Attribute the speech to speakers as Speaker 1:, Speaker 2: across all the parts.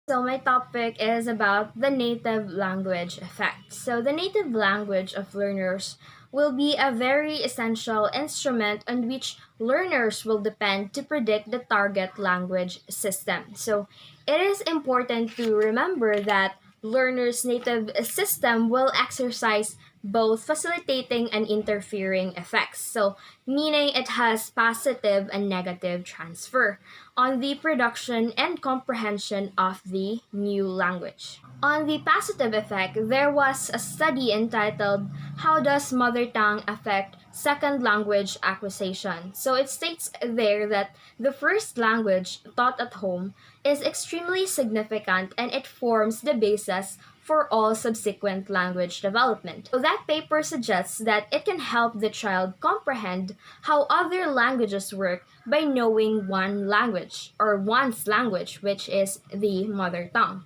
Speaker 1: So my topic is about the native language effect. So the native language of learners will be a very essential instrument on which learners will depend to predict the target language system. So it is important to remember that learners' native system will exercise both facilitating and interfering effects. So meaning it has positive and negative transfer on the production and comprehension of the new language. On the positive effect, there was a study entitled How Does Mother Tongue Affect Second Language Acquisition? So it states there that the first language taught at home is extremely significant and it forms the basis for all subsequent language development. So that paper suggests that it can help the child comprehend how other languages work by knowing one language or one's language, which is the mother tongue.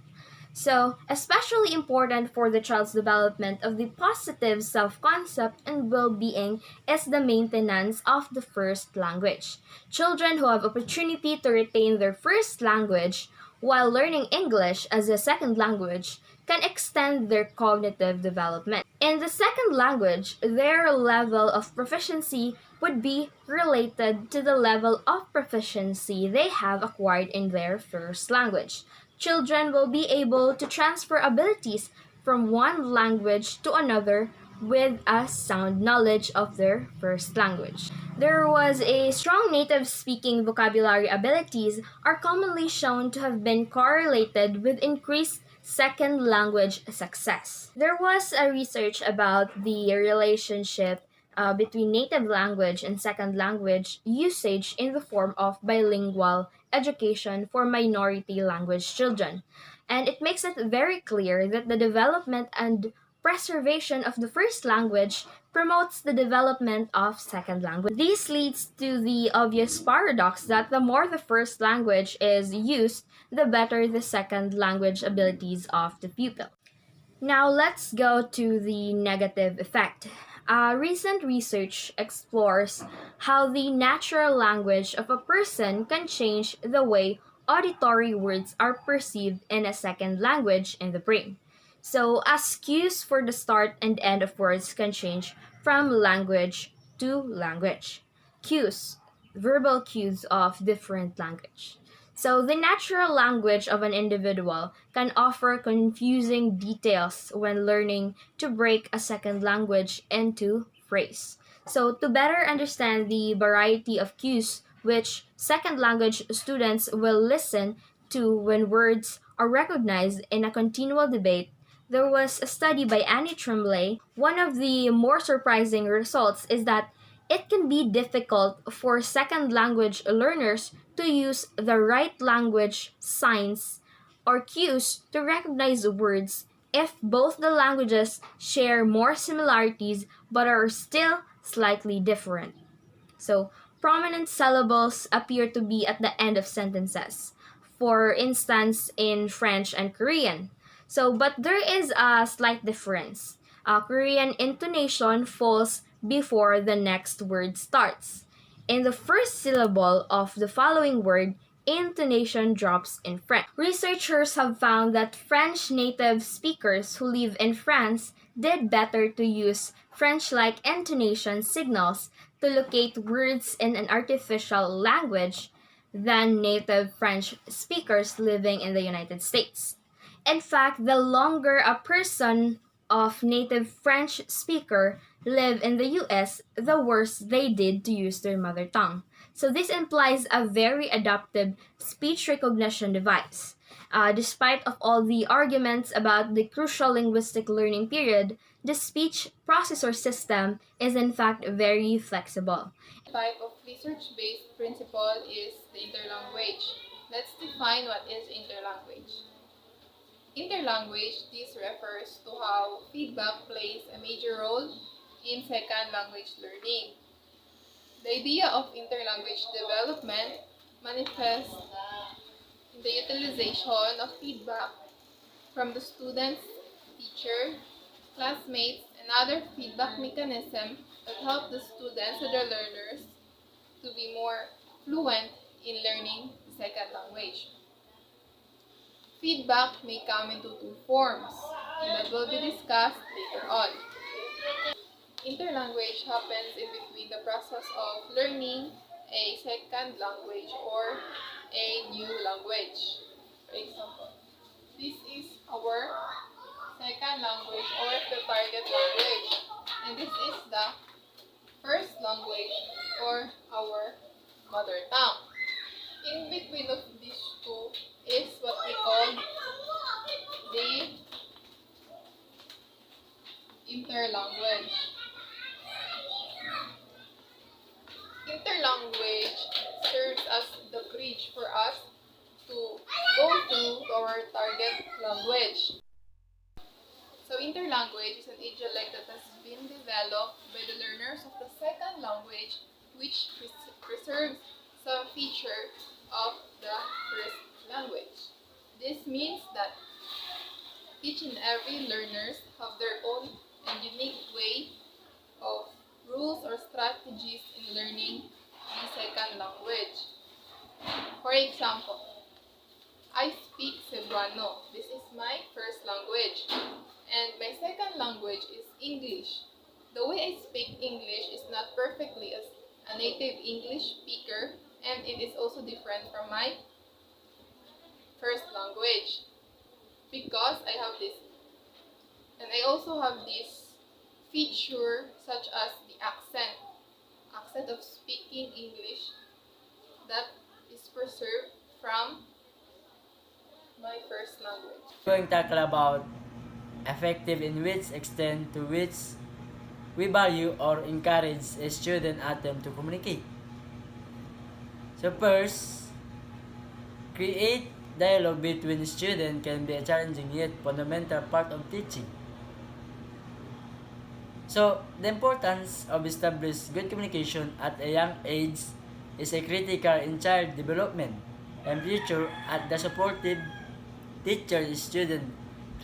Speaker 1: So, especially important for the child's development of the positive self concept and well being is the maintenance of the first language. Children who have opportunity to retain their first language while learning English as a second language can extend their cognitive development. In the second language, their level of proficiency would be related to the level of proficiency they have acquired in their first language. Children will be able to transfer abilities from one language to another with a sound knowledge of their first language. There was a strong native speaking vocabulary abilities are commonly shown to have been correlated with increased second language success. There was a research about the relationship between native language and second language usage in the form of bilingual education for minority language children. And it makes it very clear that the development and preservation of the first language promotes the development of second language. This leads to the obvious paradox that the more the first language is used, the better the second language abilities of the pupil. Now let's go to the negative effect. Recent research explores how the natural language of a person can change the way auditory words are perceived in a second language in the brain. So, as cues for the start and end of words can change from language to language. Cues, verbal cues of different language. So, the natural language of an individual can offer confusing details when learning to break a second language into phrase. So, to better understand the variety of cues which second language students will listen to when words are recognized in a continual debate, there was a study by Annie Tremblay. One of the more surprising results is that it can be difficult for second language learners to use the right language signs or cues to recognize words if both the languages share more similarities but are still slightly different. So, prominent syllables appear to be at the end of sentences. For instance, in French and Korean. So, but there is a slight difference. Korean intonation falls before the next word starts. In the first syllable of the following word, intonation drops in French. Researchers have found that French native speakers who live in France did better to use French-like intonation signals to locate words in an artificial language than native French speakers living in the United States. In fact, the longer a person of native French speaker live in the US, the worse they did to use their mother tongue. So this implies a very adaptive speech recognition device. Despite of all the arguments about the crucial linguistic learning period, the speech processor system is in fact very flexible.
Speaker 2: Type of research-based principle is the interlanguage. Let's define what is interlanguage. Interlanguage, this refers to how feedback plays a major role in second language learning. The idea of interlanguage development manifests in the utilization of feedback from the students, teacher, classmates, and other feedback mechanisms that help the students and the learners to be more fluent in learning the second language. Feedback may come into two forms that will be discussed later on. Interlanguage happens in between the process of learning a second language or a new language. For example, this is our second language or the target language, and this is the first language or our mother tongue. In between of these two is what we call the interlanguage. Interlanguage serves as the bridge for us to go to our target language. So interlanguage is an idiolect that has been developed by the learners of the second language, which preserves some feature of the first language. This means that each and every learners have their own and unique way of rules or strategies in learning the second language. For example, I speak Cebuano. This is my first language. And my second language is English. The way I speak English is not perfectly as a native English speaker, and it is also different from my first language because I have this, and I also have this feature such as the accent of speaking English that is preserved from my first language.
Speaker 3: Going to tackle about effective in which extent to which we value or encourage a student attempt to communicate. So first, create dialogue between students can be a challenging yet fundamental part of teaching. So the importance of establishing good communication at a young age is a critical in child development and future at the supportive teacher-student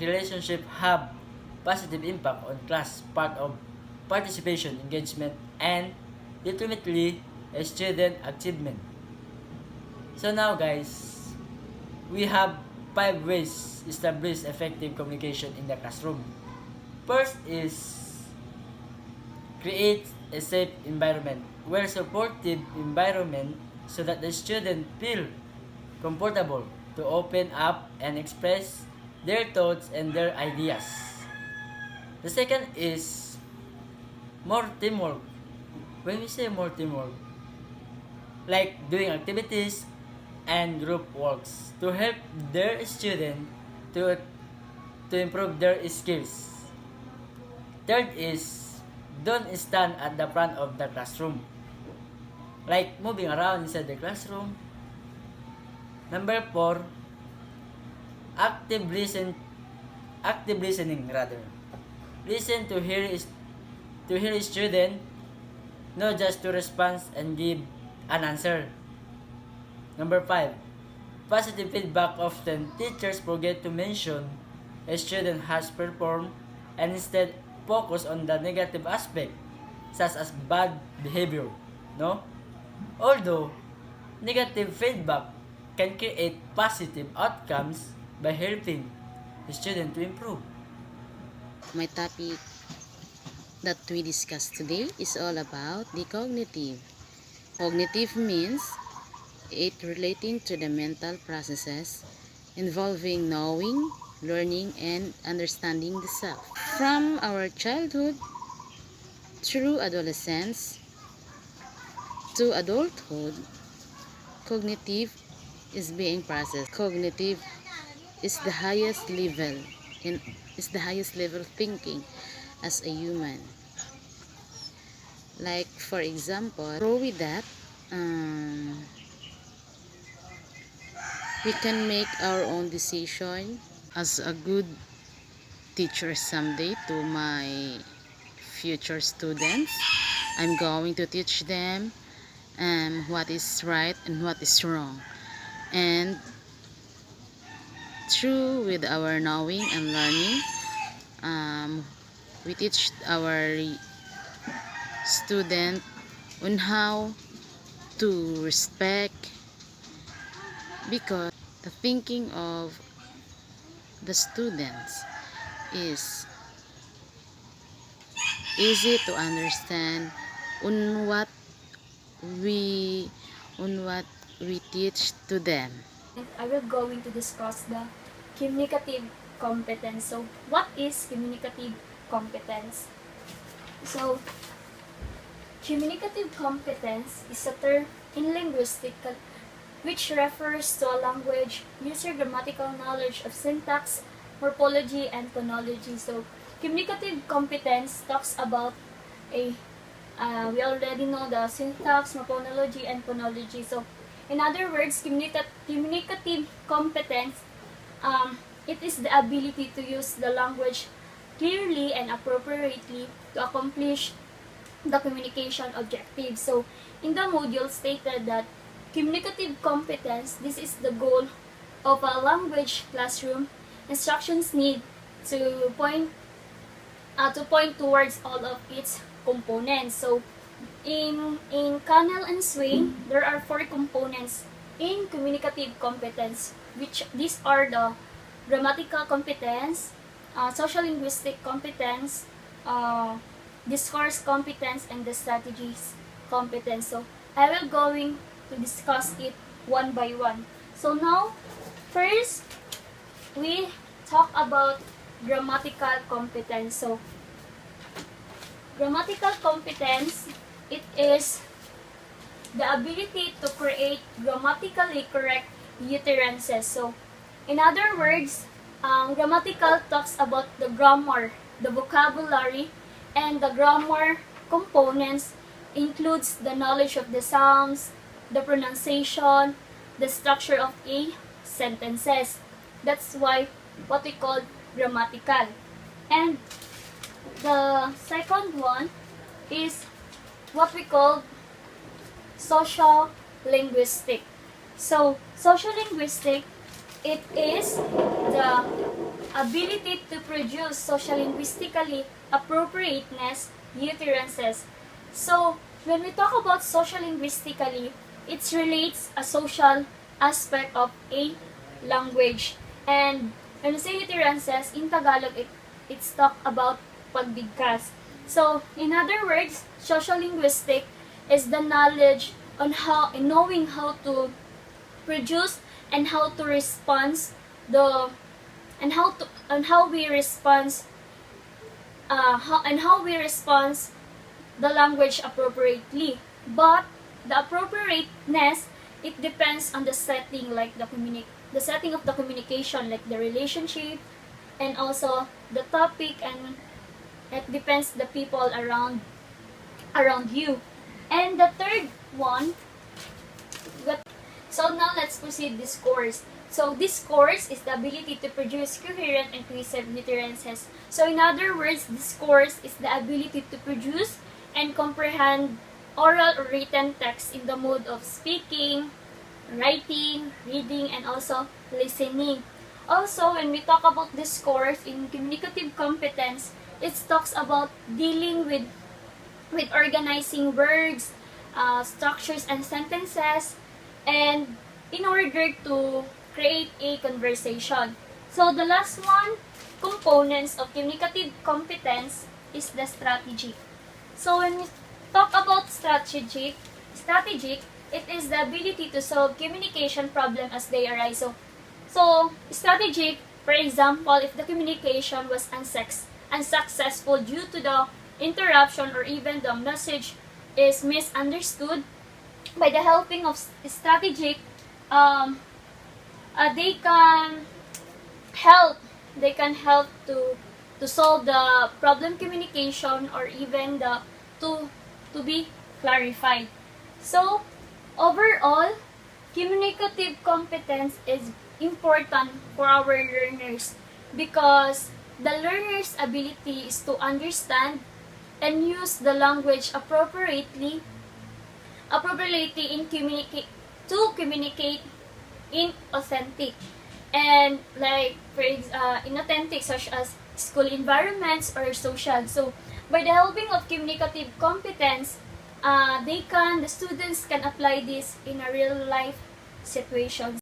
Speaker 3: relationship have positive impact on class part of participation, engagement, and ultimately a student achievement. So now guys, we have 5 ways to establish effective communication in the classroom. First is create a safe environment where supportive environment so that the student feel comfortable to open up and express their thoughts and their ideas. The second is more teamwork. When we say more teamwork, like doing activities and group works to help their student to, to improve their skills. Third is don't stand at the front of the classroom, like moving around inside the classroom. Number 4, active listening rather. Listen to hear a student, not just to respond and give an answer. Number 5, positive feedback. Often teachers forget to mention a student has performed and instead focus on the negative aspect such as bad behavior, no? Although negative feedback can create positive outcomes by helping the student to improve.
Speaker 4: My topic that we discussed today is all about the cognitive. Cognitive means it relating to the mental processes involving knowing, learning, and understanding the self. From our childhood through adolescence to adulthood, cognitive is being processed. Cognitive is the highest level thinking as a human. Like for example, through with that, we can make our own decision as a good teacher someday to my future students. I'm going to teach them what is right and what is wrong, and through with our knowing and learning, we teach our student on how to respect, because the thinking of the students is easy to understand on what we on what we teach to them.
Speaker 5: I will going to discuss the communicative competence. So, what is communicative competence? So, communicative competence is a term in linguistics which refers to a language user grammatical knowledge of syntax, morphology, and phonology. So, communicative competence talks about a we already know the syntax, morphology, and phonology. So, in other words, communicative competence, it is the ability to use the language clearly and appropriately to accomplish the communication objective. So, in the module stated that communicative competence, this is the goal of a language classroom. Instructions need to point towards all of its components. So, in Cannell and Swain, there are 4 components in communicative competence, which these are the grammatical competence, social linguistic competence, discourse competence, and the strategies competence. So, I will going to discuss it one by one. So now, first, we talk about grammatical competence. So, grammatical competence, it is the ability to create grammatically correct utterances. So, in other words, grammatical talks about the grammar, the vocabulary, and the grammar components includes the knowledge of the sounds, the pronunciation, the structure of a sentences. That's why what we call grammatical. And the second one is what we call social linguistic. So, social linguistic, it is the ability to produce social linguistically appropriateness utterances. So, when we talk about social linguistically, it relates a social aspect of a language. And when we say utterances, in Tagalog, it's talk about pagbigkas. So, in other words, social linguistic is the knowledge on how, knowing how to produce and how to respond the and how we respond the language appropriately. But the appropriateness, it depends on the setting, like the setting of the communication, like the relationship, and also the topic, and it depends the people around you. And the third one, so now let's proceed discourse. So discourse is the ability to produce coherent and cohesive utterances. So in other words, discourse is the ability to produce and comprehend oral or written text in the mode of speaking, writing, reading, and also listening. Also, when we talk about discourse in communicative competence, it talks about dealing with organizing words, structures, and sentences, and in order to create a conversation. So the last one, components of communicative competence, is the strategy. So when we talk about strategic, it is the ability to solve communication problem as they arise. So strategic, for example, if the communication was unsuccessful due to the interruption or even the message is misunderstood, by the helping of strategic, they can help to solve the problem communication or even the to be clarified. So overall, communicative competence is important for our learners because the learner's ability is to understand and use the language appropriately in communicate in authentic and like inauthentic, such as school environments or social. So by the helping of communicative competence, the students can apply this in a real life situation.